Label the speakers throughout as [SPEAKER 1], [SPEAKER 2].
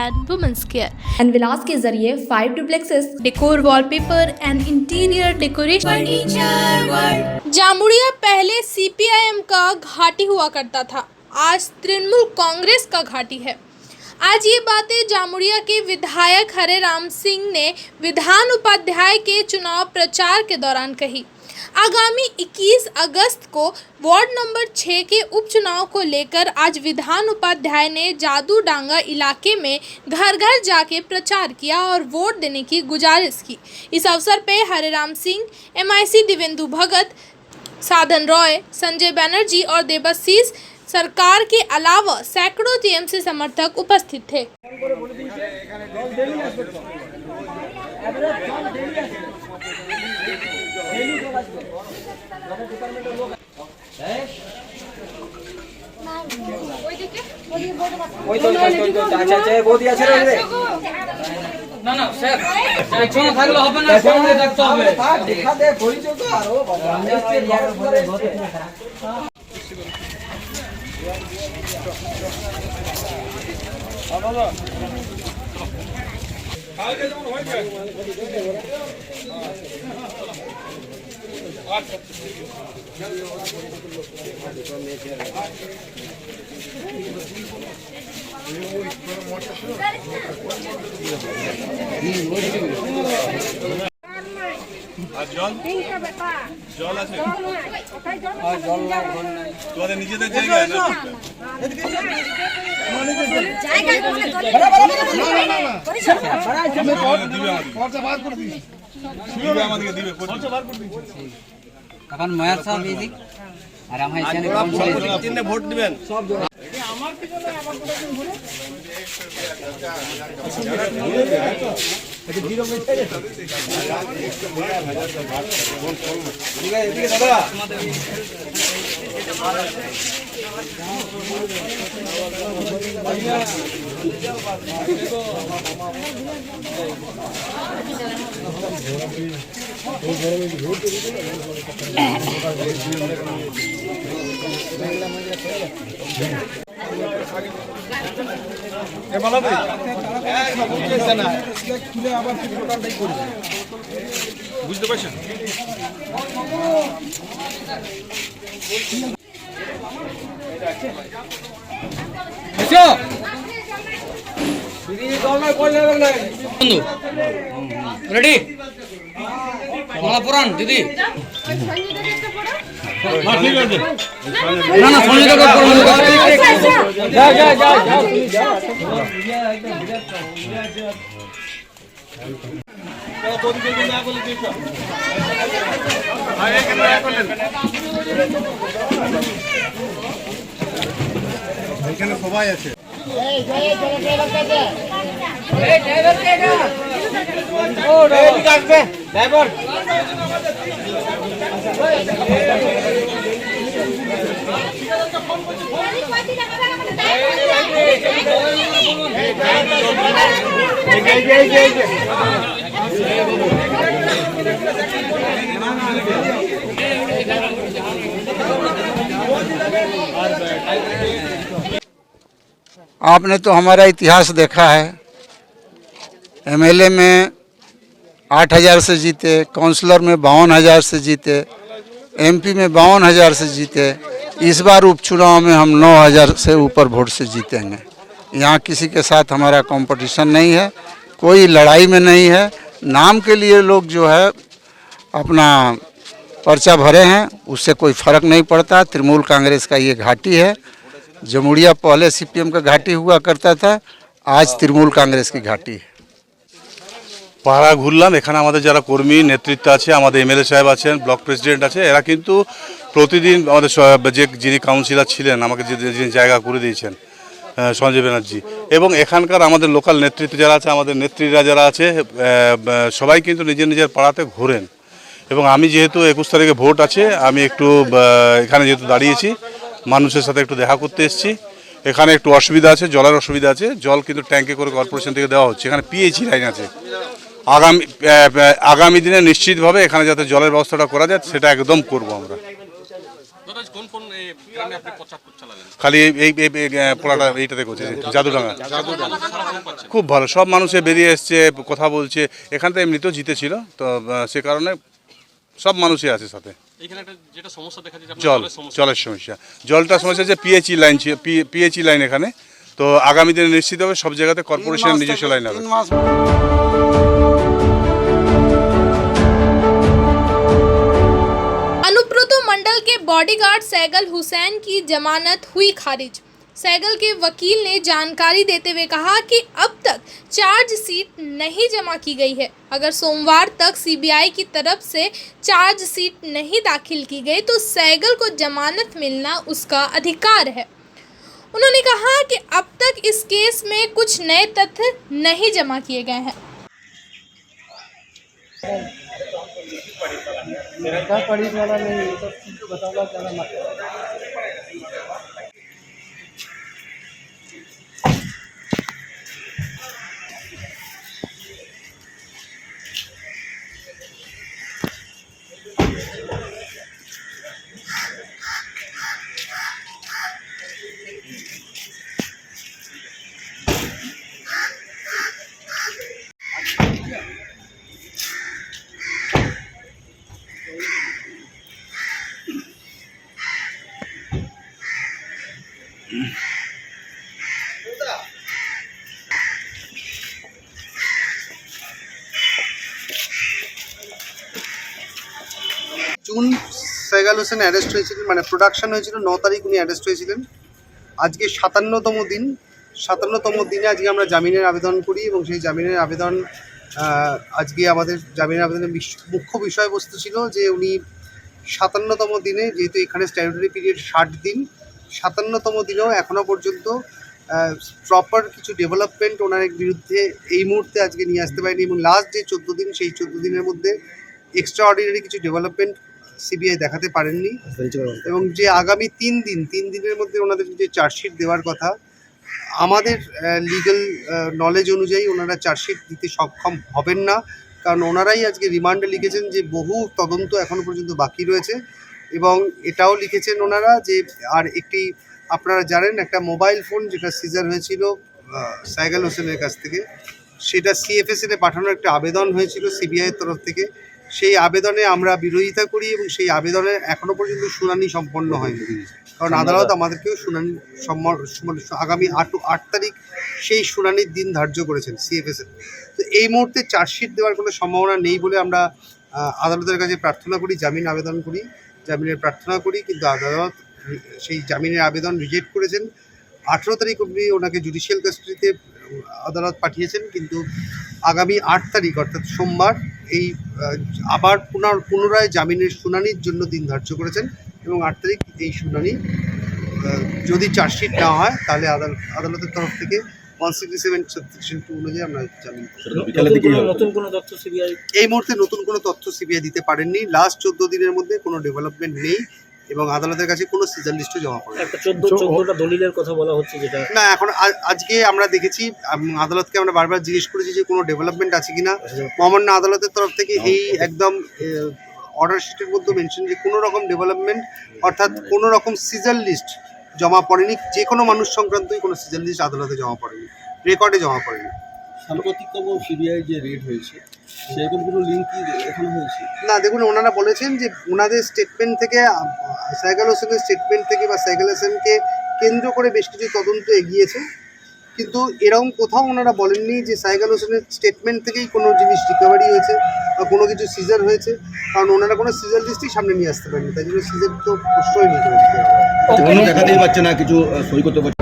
[SPEAKER 1] and women's care.
[SPEAKER 2] And विलास के जरिए 5 डुप्लेक्सेस,
[SPEAKER 1] Decor, wallpaper and interior decoration. Jamuria पहले सीपीआईएम का घाटी हुआ करता था, आज तृणमूल कांग्रेस का घाटी है। आज ये बातें जामुड़िया के विधायक हरे राम सिंह ने विधान उपाध्याय के चुनाव प्रचार के दौरान कही। आगामी 21 अगस्त को वार्ड नंबर 6 के उपचुनाव को लेकर आज विधान उपाध्याय ने जादू डांगा इलाके में घर घर जाके प्रचार किया और वोट देने की गुजारिश की। इस अवसर पे हरे राम सिंह, एमआईसी दिवेंदु भगत, साधन रॉय, संजय बनर्जी और देवाशीष सरकार के अलावा सैकड़ों टीएमसी समर्थक उपस्थित थे।
[SPEAKER 3] না না স্যার একজন থাকলে হবে না, সামনে থাকতে হবে। দেখা দে পরিচয় তো আরো কালকে যেমন হয়েছে জল আছে, তোমাদের নিজেদের জায়গায় না
[SPEAKER 4] এখন ময়ার সাহেব এদিক আর আমার এখানে কাউন্সিলর
[SPEAKER 3] ভোট দিবেন সব বুঝতে পারছেন?
[SPEAKER 4] রেডি মালা পুরান দিদি না না সঞ্জয় যা যা যা যা
[SPEAKER 3] এখানে সবাই আছে।
[SPEAKER 5] आपने तो हमारा इतिहास देखा है। एमएलए में 8,000 से जीते, काउंसलर में 52,000 से जीते, एमपी में 52,000 से जीते। इस बार उपचुनाव में हम 9,000 से ऊपर वोट से जीतेंगे। यहाँ किसी के साथ हमारा कंपटीशन नहीं है, कोई लड़ाई में नहीं है। नाम के लिए लोग जो है अपना पर्चा भरे हैं, उससे कोई फ़र्क नहीं पड़ता। तृणमूल कांग्रेस का ये घाटी है। जमुड़िया पहले सीपीएम का घाटी हुआ करता था, आज तृणमूल कांग्रेस की घाटी है।
[SPEAKER 3] পাড়া ঘুরলাম, এখানে আমাদের যারা কর্মী নেতৃত্ব আছে, আমাদের এমএলএ সাহেব আছেন, ব্লক প্রেসিডেন্ট আছে, এরা কিন্তু প্রতিদিন আমাদের যিনি কাউন্সিলর ছিলেন আমাকে যে জায়গা করে দিয়েছেন সঞ্জয় ব্যানার্জি, এবং এখানকার আমাদের লোকাল নেতৃত্ব যারা আছে, আমাদের নেত্রীরা যারা আছে, সবাই কিন্তু নিজের নিজের পাড়াতে ঘোরেন। এবং আমি যেহেতু 21 তারিখে ভোট আছে, আমি একটু এখানে যেহেতু দাঁড়িয়েছি, মানুষের সাথে একটু দেখা করতে এসেছি। এখানে একটু অসুবিধা আছে, জলের অসুবিধা আছে। জল কিন্তু ট্যাঙ্কে করে কর্পোরেশন থেকে দেওয়া হচ্ছে। এখানে পিএইচই লাইন আছে। আগামী দিনে নিশ্চিতভাবে এখানে যাতে জলের ব্যবস্থাটা করা যায় সেটা একদম করব আমরা।
[SPEAKER 6] গ্রামে আপনি প্রচার চালালেন?
[SPEAKER 3] খালি এই পোড়াটা এইটাতে করছে জাদুডাঙ্গা। খুব ভালো, সব মানুষে বেরিয়ে এসছে, কথা বলছে। এখান থেকে এমনিতেও জিতেছিল তো, সে কারণে সব মানুষই আছে সাথে।
[SPEAKER 6] এখানে একটা যেটা সমস্যা দেখা যাচ্ছে আপনার
[SPEAKER 3] জল,
[SPEAKER 6] জলের সমস্যা।
[SPEAKER 3] জলের সমস্যা, জলটার সমস্যা হচ্ছে পিএইচই লাইন, পিএইচই লাইন এখানে। তো আগামী দিনে নিশ্চিত হবে সব জায়গাতে কর্পোরেশনের নিজস্ব লাইন হবে।
[SPEAKER 5] 3 মাস
[SPEAKER 1] अनुब्रत मंडल के बॉडीगार्ड सैगल हुसैन की जमानत हुई खारिज। सैगल के वकील ने जानकारी देते हुए कहा कि अब तक चार्जशीट नहीं जमा की गई है। अगर सोमवार तक सीबीआई की तरफ से चार्जशीट नहीं दाखिल की गई तो सैगल को जमानत मिलना उसका अधिकार है। उन्होंने कहा कि अब तक इस केस में कुछ नए तथ्य नहीं जमा किए गए हैं।
[SPEAKER 7] জুন সৈগাল হোসেন অ্যারেস্ট হয়েছিলেন, মানে প্রোডাকশন হয়েছিল 9 তারিখ উনি অ্যারেস্ট হয়েছিলেন। আজকে 57তম দিন। 57তম দিনে আজকে আমরা জামিনের আবেদন করি এবং সেই জামিনের আবেদন আজকে আমাদের জামিনের আবেদনের মুখ্য বিষয়বস্তু ছিল যে উনি 57তম দিনে, যেহেতু এখানে স্ট্যাটিউটরি পিরিয়ড 60 দিন, 57তম দিনেও এখনও পর্যন্ত প্রপার কিছু ডেভেলপমেন্ট ওনার বিরুদ্ধে এই মুহূর্তে আজকে নিয়ে আসতে পারেনি এবং লাস্ট যে 14 দিন, সেই 14 দিনের মধ্যে এক্সট্রা অর্ডিনারি কিছু ডেভেলপমেন্ট সিবিআই দেখাতে পারেননি এবং যে আগামী 3 দিনের মধ্যে ওনাদের যে চার্জশিট দেওয়ার কথা, আমাদের লিগ্যাল নলেজ অনুযায়ী ওনারা চার্জশিট দিতে সক্ষম হবেন না, কারণ ওনারাই আজকে রিমান্ডে লিখেছেন যে বহু তদন্ত এখনও পর্যন্ত বাকি রয়েছে এবং এটাও লিখেছেন ওনারা যে আর একটি, আপনারা জানেন একটা মোবাইল ফোন যেটা সিজার হয়েছিল সাইগাল হোসেনের কাছ থেকে, সেটা সিএফএসএলে পাঠানোর একটা আবেদন হয়েছিল সিবিআইয়ের তরফ থেকে। সেই আবেদনে আমরা বিরোধিতা করি এবং সেই আবেদনে এখনও পর্যন্ত শুনানি সম্পন্ন হয়নি, কারণ আদালত আমাদেরকেও শুনানি আগামী 8 তারিখ সেই শুনানির দিন ধার্য করেছেন সিএফএসএল। তো এই মুহূর্তে চার্জশিট দেওয়ার কোনো সম্ভাবনা নেই বলে আমরা আদালতের কাছে প্রার্থনা করি, জামিন আবেদন করি, জামিনের প্রার্থনা করি, কিন্তু আদালত সেই জামিনের আবেদন রিজেক্ট করেছেন। 18 তারিখ অবধি ওনাকে জুডিশিয়াল কাস্টাডিতে আদালত পাঠিয়েছেন, কিন্তু আগামী 8 তারিখ অর্থাৎ সোমবার এই আবার পুনরায় জামিনের শুনানির জন্য দিন ধার্য করেছেন এবং 8 তারিখ এই শুনানি, যদি চার্জশিট না হয় তাহলে আদালতের তরফ থেকে 167 সেকশন 2 অনুযায়ী আমরা জামিন। এই মুহূর্তে নতুন কোনো তথ্য সিবিআই দিতে পারেননি। লাস্ট 14 দিনের মধ্যে কোনো ডেভেলপমেন্ট নেই এবং আদালতের কাছে কোনো সিজার লিস্টও জমা পড়ে
[SPEAKER 8] একটা 14টা দলিলের কথা বলা হচ্ছে, যেটা
[SPEAKER 7] না এখন আজকে আমরা দেখেছি। আদালতকে আমরা বারবার জিজ্ঞেস করেছি যে কোনো ডেভেলপমেন্ট আছে কিনা। মহামান্য আদালতের তরফ থেকে এই একদম অর্ডার শিটের মধ্যে মেনশন যে কোনো রকম ডেভেলপমেন্ট অর্থাৎ কোনো রকম সিজার লিস্ট জমা পড়েনি, যে কোনো মানুষ সংক্রান্তই কোনো সিজার লিস্ট আদালতে জমা পড়েনি, রেকর্ডে জমা পড়েনি।
[SPEAKER 9] সাম্প্রতিকতম সিবিআই যে রেড হয়েছে সেরকম কোনো লিঙ্ক কি দেখানো হয়েছে?
[SPEAKER 7] না, দেখুন ওনারা বলেছেন যে ওনাদের স্টেটমেন্ট থেকে, সাইগাল হোসেনের স্টেটমেন্ট থেকে বা সাইগাল হোসেনকে কেন্দ্র করে বেশ কিছু তদন্ত এগিয়েছে, কিন্তু এরকম কোথাও ওনারা বলেননি যে সাইগাল হোসেনের স্টেটমেন্ট থেকেই কোনো জিনিস রিকভারি হয়েছে বা কোনো কিছু সিজার হয়েছে, কারণ ওনারা কোনো সিজার লিস্টই সামনে নিয়ে আসতে পারেনি, তাই জন্য সিজার তো প্রশ্নই নেই।
[SPEAKER 9] দেখাতেই পাচ্ছে না, কিছু সই করতে পারছে।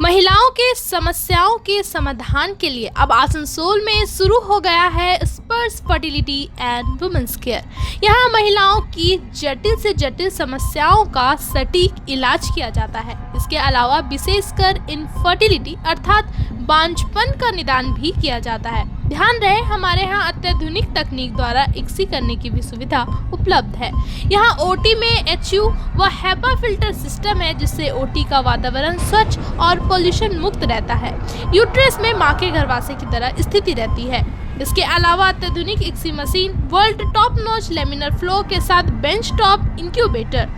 [SPEAKER 1] महिलाओं के समस्याओं के समाधान के लिए अब आसनसोल में शुरू हो गया है स्पर्श फर्टिलिटी एंड वुमेन्स केयर। यहाँ महिलाओं की जटिल से जटिल समस्याओं का सटीक इलाज किया जाता है। इसके अलावा विशेषकर इनफर्टिलिटी अर्थात बांझपन का निदान भी किया जाता है। ध्यान रहे, हमारे यहाँ अत्याधुनिक तकनीक द्वारा इक्सी करने की भी सुविधा उपलब्ध है। यहाँ ओटी में HU व HEPA फिल्टर सिस्टम है, जिससे ओटी का वातावरण स्वच्छ और पोल्यूशन मुक्त रहता है। यूट्रस में माँ के गर्भाशय की तरह स्थिति रहती है। इसके अलावा अत्याधुनिक ICSI machine, world top notch laminar flow के साथ बेंच टॉप इंक्यूबेटर।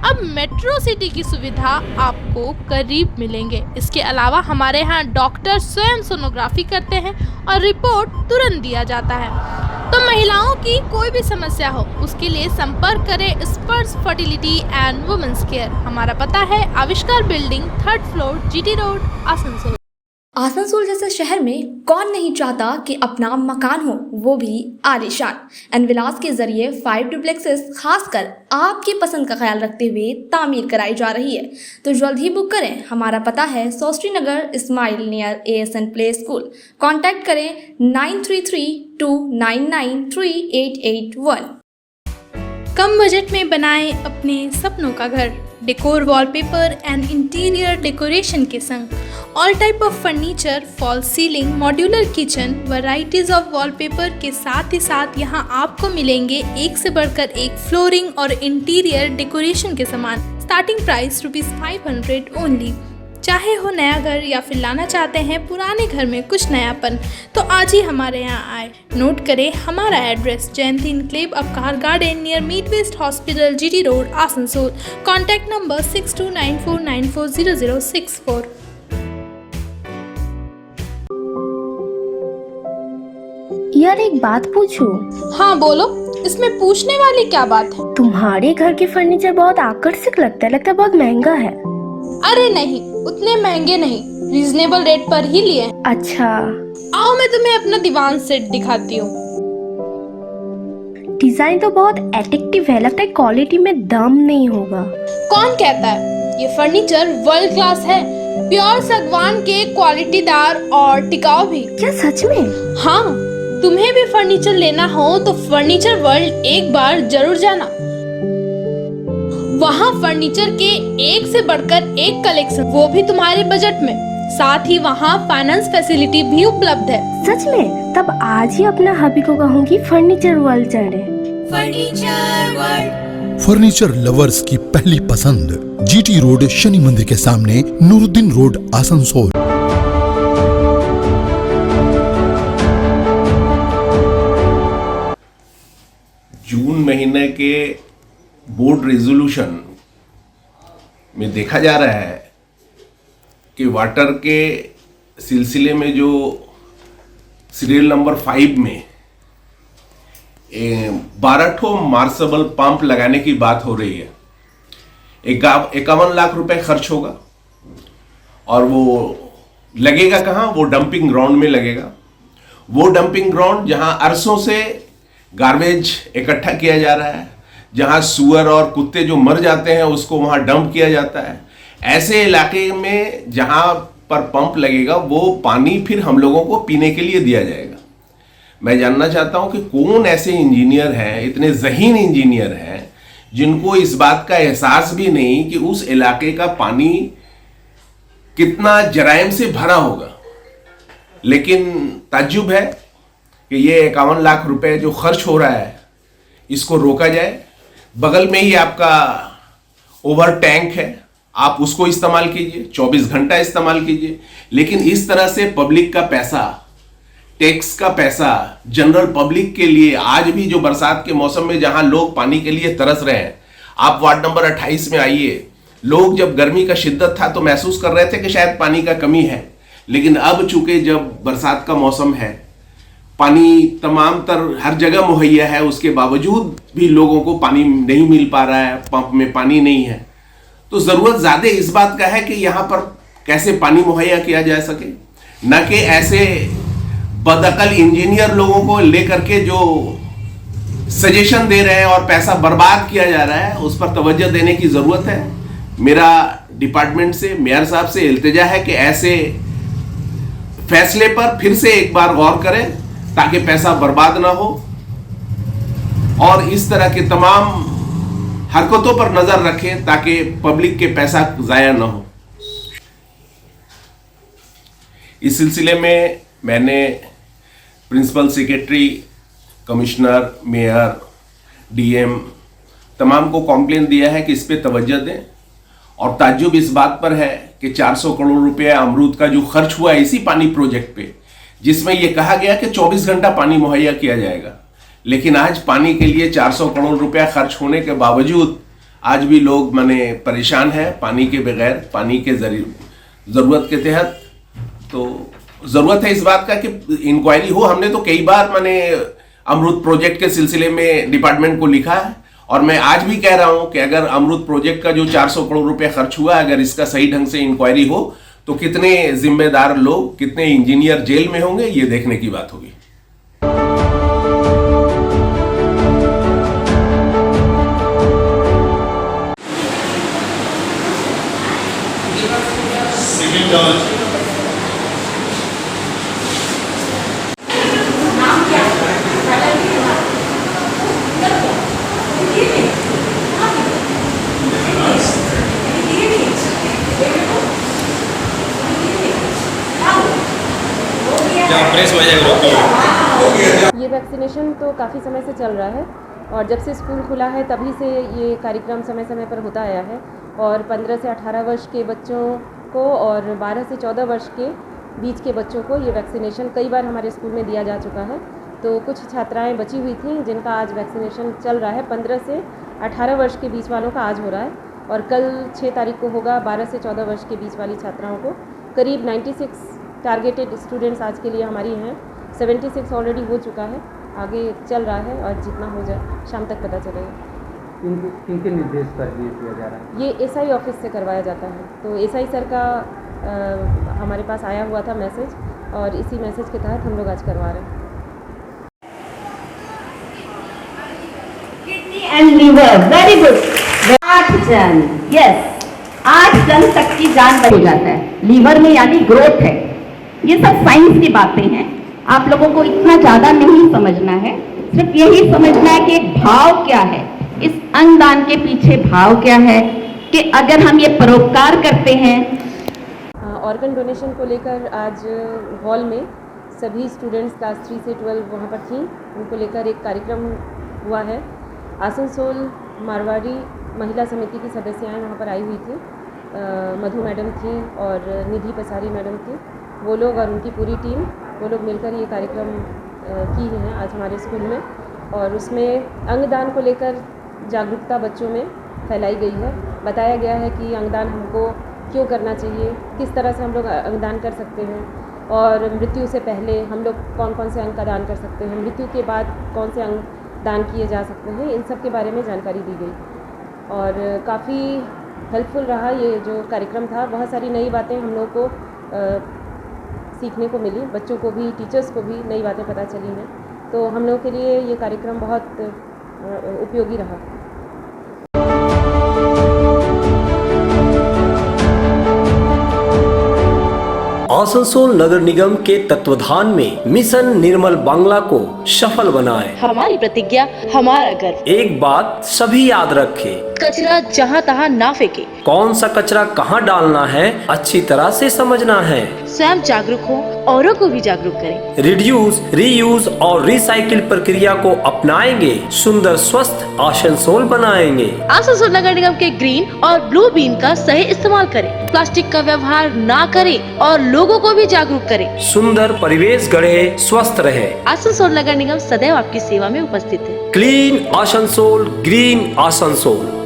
[SPEAKER 1] अब मेट्रो सिटी की सुविधा आपको करीब मिलेंगे। इसके अलावा हमारे यहाँ डॉक्टर स्वयं सोनोग्राफी करते हैं और रिपोर्ट तुरंत दिया जाता है। तो महिलाओं की कोई भी समस्या हो उसके लिए संपर्क करें स्पर्श फर्टिलिटी एंड वुमेन्स केयर। हमारा पता है आविष्कार building, 3rd floor, GT road, Asansol.
[SPEAKER 2] Asansol जैसे शहर में कौन नहीं चाहता कि अपना मकान हो, वो भी आलीशान। एनविलास के जरिए 5 डुप्लेक्सेस खासकर आपकी पसंद का ख्याल रखते हुए तामीर कराई जा रही है। तो जल्द ही बुक करें। हमारा पता है सोस्ट्री नगर, Ismail near ASN play school. Contact करें 9332993881।
[SPEAKER 1] कम बजट में बनाएं अपने सपनों का घर। Decor, wallpaper and interior decoration के संग all type of furniture, fall ceiling, modular kitchen, varieties of wallpaper के साथ ही साथ यहाँ आपको मिलेंगे एक से बढ़कर एक फ्लोरिंग और इंटीरियर डेकोरेशन के सामान। Starting price ₹500 only. चाहे हो नया घर या फिर लाना चाहते हैं पुराने घर में कुछ नयापन, तो आज ही हमारे यहाँ आए। नोट करें हमारा address, Jayanti enclave, Upkar garden near मीट वेस्ट hospital, GT road, Asansol. Contact number 6294940064।
[SPEAKER 10] यार एक बात पूछूं?
[SPEAKER 1] हाँ बोलो, इसमें पूछने वाली क्या बात है?
[SPEAKER 10] तुम्हारे घर के फर्नीचर बहुत आकर्षक लगता है बहुत महंगा है।
[SPEAKER 1] अरे नहीं, उतने महंगे नहीं, रीजनेबल रेट पर ही लिए हैं।
[SPEAKER 10] अच्छा,
[SPEAKER 1] आओ मैं तुम्हें अपना दीवान सेट दिखाती हूँ।
[SPEAKER 10] डिजाइन तो बहुत एट्रैक्टिव है, लगता है क्वालिटी में दम नहीं होगा।
[SPEAKER 1] कौन कहता है? ये फर्नीचर वर्ल्ड क्लास है, प्योर सागवान के, क्वालिटीदार और टिकाऊ भी।
[SPEAKER 10] क्या सच में?
[SPEAKER 1] हाँ, तुम्हें भी फर्नीचर लेना हो तो फर्नीचर वर्ल्ड एक बार जरूर जाना। वहाँ फर्नीचर के एक से बढ़कर एक कलेक्शन, वो भी तुम्हारे बजट में। साथ ही वहाँ फाइनेंस फैसिलिटी भी उपलब्ध है।
[SPEAKER 10] सच में? तब आज ही अपना हबी को कहूँगी फर्नीचर वर्ल्ड चढ़े।
[SPEAKER 11] फर्नीचर लवर्स की पहली पसंद, जीटी रोड, शनि मंदिर के सामने, नूरुद्दीन रोड, आसनसोल।
[SPEAKER 12] जून महीने के बोर्ड रेजोल्यूशन में देखा जा रहा है कि वाटर के सिलसिले में जो सीरियल नंबर 5 में 12 ठो मार्सेबल पंप लगाने की बात हो रही है। 51 लाख रुपए खर्च होगा और वो लगेगा कहाँ? वो डंपिंग ग्राउंड में लगेगा। वो डंपिंग ग्राउंड जहाँ अरसों से गार्बेज इकट्ठा किया जा रहा है, जहाँ सुअर और कुत्ते जो मर जाते हैं उसको वहाँ डंप किया जाता है। ऐसे इलाके में जहाँ पर पंप लगेगा वो पानी फिर हम लोगों को पीने के लिए दिया जाएगा। मैं जानना चाहता हूँ कि कौन ऐसे इंजीनियर हैं, इतने ज़हीन इंजीनियर हैं, जिनको इस बात का एहसास भी नहीं कि उस इलाके का पानी कितना जराइम से भरा होगा। लेकिन ताज्जुब है कि ये 51 लाख रुपए जो खर्च हो रहा है इसको रोका जाए। बगल में ही आपका ओवर टैंक है, आप उसको इस्तेमाल कीजिए, 24 घंटा इस्तेमाल कीजिए। लेकिन इस तरह से पब्लिक का पैसा, टैक्स का पैसा जनरल पब्लिक के लिए, आज भी जो बरसात के मौसम में जहां लोग पानी के लिए तरस रहे हैं, आप वार्ड नंबर 28 में आइए। लोग जब गर्मी का शिद्दत था तो महसूस कर रहे थे कि शायद पानी का कमी है, लेकिन अब चूंकि जब बरसात का मौसम है, पानी तमाम तर हर जगह मुहैया है, उसके बावजूद भी लोगों को पानी नहीं मिल पा रहा है, पंप में पानी नहीं है। तो ज़रूरत ज़्यादा इस बात का है कि यहाँ पर कैसे पानी मुहैया किया जा सके, न कि ऐसे बदअकल इंजीनियर लोगों को लेकर के जो सजेशन दे रहे हैं और पैसा बर्बाद किया जा रहा है, उस पर तवज्जो देने की ज़रूरत है। मेरा डिपार्टमेंट से, मेयर साहब से इल्तिजा है कि ऐसे फैसले पर फिर से एक बार गौर करें ताकि पैसा बर्बाद ना हो और इस तरह के तमाम हरकतों पर नजर रखें ताकि पब्लिक के पैसा जाया ना हो। इस सिलसिले में मैंने principal secretary, commissioner, mayor, DM तमाम को कॉम्प्लेन दिया है कि इस पे तवज्जो दें। और ताज्जुब इस बात पर है कि 400 करोड़ रुपया अमरूद का जो खर्च हुआ है इसी पानी प्रोजेक्ट पे, जिसमें यह कहा गया कि 24 घंटा पानी मुहैया किया जाएगा, लेकिन आज पानी के लिए 400 करोड़ रुपया खर्च होने के बावजूद आज भी लोग माने परेशान हैं पानी के बगैर, पानी के जरूरत के तहत। तो जरूरत है इस बात का कि इंक्वायरी हो। हमने तो कई बार माने अमृत प्रोजेक्ट के सिलसिले में डिपार्टमेंट को लिखा है, और मैं आज भी कह रहा हूं कि अगर अमृत प्रोजेक्ट का जो 400 करोड़ रुपया खर्च हुआ, अगर इसका सही ढंग से इंक्वायरी हो तो कितने जिम्मेदार लोग, कितने इंजीनियर जेल में होंगे, ये देखने की बात होगी।
[SPEAKER 10] ये वैक्सीनेशन तो काफ़ी समय से चल रहा है और जब से स्कूल खुला है तभी से ये कार्यक्रम समय समय पर होता आया है। और 15 से 18 वर्ष के बच्चों को और 12 से 14 वर्ष के बीच के बच्चों को ये वैक्सीनेशन कई बार हमारे स्कूल में दिया जा चुका है। तो कुछ छात्राएं बची हुई थीं जिनका आज वैक्सीनेशन चल रहा है। 15 से 18 वर्ष के बीच वालों का आज हो रहा है और कल 6 तारीख को होगा 12 से 14 वर्ष के बीच वाली छात्राओं को। करीब 96 टारगेटेड स्टूडेंट्स आज के लिए हमारी हैं। 76 ऑलरेडी हो चुका है, आगे चल रहा है और जितना हो जाए शाम तक पता चलेगा।
[SPEAKER 4] किनके निर्देश पर ये किया जा रहा है?
[SPEAKER 10] ये एसआई ऑफिस से करवाया जाता है। तो एसआई सर का हमारे पास आया हुआ था मैसेज और इसी मैसेज के तहत हम लोग आज करवा रहे हैं।
[SPEAKER 13] Kidney and liver, very good. 8 ton, yes, 8 ton तक की जान हो जाता है लीवर में, यानी ग्रोथ है। ये सब साइंस की बातें हैं, आप लोगों को इतना ज़्यादा नहीं समझना है, सिर्फ यही समझना है कि एक भाव क्या है, इस अंगदान के पीछे भाव क्या है, कि अगर हम ये परोपकार करते हैं।
[SPEAKER 10] ऑर्गन डोनेशन को लेकर आज हॉल में सभी स्टूडेंट्स क्लास 3 से 12 वहाँ पर थी, उनको लेकर एक कार्यक्रम हुआ है। आसनसोल मारवाड़ी महिला समिति की सदस्याएँ वहाँ पर आई हुई थी, मधु मैडम थी और निधि पसारी मैडम थी। वो लोग और उनकी पूरी टीम, वो लोग मिलकर ये कार्यक्रम की हैं आज हमारे स्कूल में, और उसमें अंगदान को लेकर जागरूकता बच्चों में फैलाई गई है। बताया गया है कि अंगदान हमको क्यों करना चाहिए, किस तरह से हम लोग अंगदान कर सकते हैं, और मृत्यु से पहले हम लोग कौन कौन से अंग का दान कर सकते हैं, मृत्यु के बाद कौन से अंग दान किए जा सकते हैं, इन सब के बारे में जानकारी दी गई और काफ़ी हेल्पफुल रहा ये जो कार्यक्रम था। बहुत सारी नई बातें हम लोग को सीखने को मिली, बच्चों को भी, टीचर्स को भी नई बातें पता चली हैं। तो हम लोगों के लिए ये कार्यक्रम बहुत उपयोगी रहा।
[SPEAKER 8] आसनसोल नगर निगम के तत्वाधान में मिशन निर्मल बांग्ला को सफल बनाएं।
[SPEAKER 13] हमारी प्रतिज्ञा, हमारा गर्व।
[SPEAKER 8] एक बात सभी याद रखें,
[SPEAKER 13] कचरा जहाँ तहाँ ना फेंके।
[SPEAKER 8] कौन सा कचरा कहाँ डालना है अच्छी तरह से समझना है।
[SPEAKER 13] स्वयं जागरूक हो, औरों को भी जागरूक करें।
[SPEAKER 8] रिड्यूस, रीयूज और रिसाइकिल प्रक्रिया को अपनाएंगे, सुंदर स्वस्थ आसनसोल बनाएंगे।
[SPEAKER 13] आसनसोल नगर निगम के ग्रीन और ब्लू बीन का सही इस्तेमाल करें, प्लास्टिक का व्यवहार ना करें और लोगों को भी जागरूक करें।
[SPEAKER 8] सुंदर परिवेश गढ़े, स्वस्थ रहे।
[SPEAKER 13] आसनसोल नगर निगम सदैव आपकी सेवा में उपस्थित है।
[SPEAKER 8] Clean Asansol, green Asansol.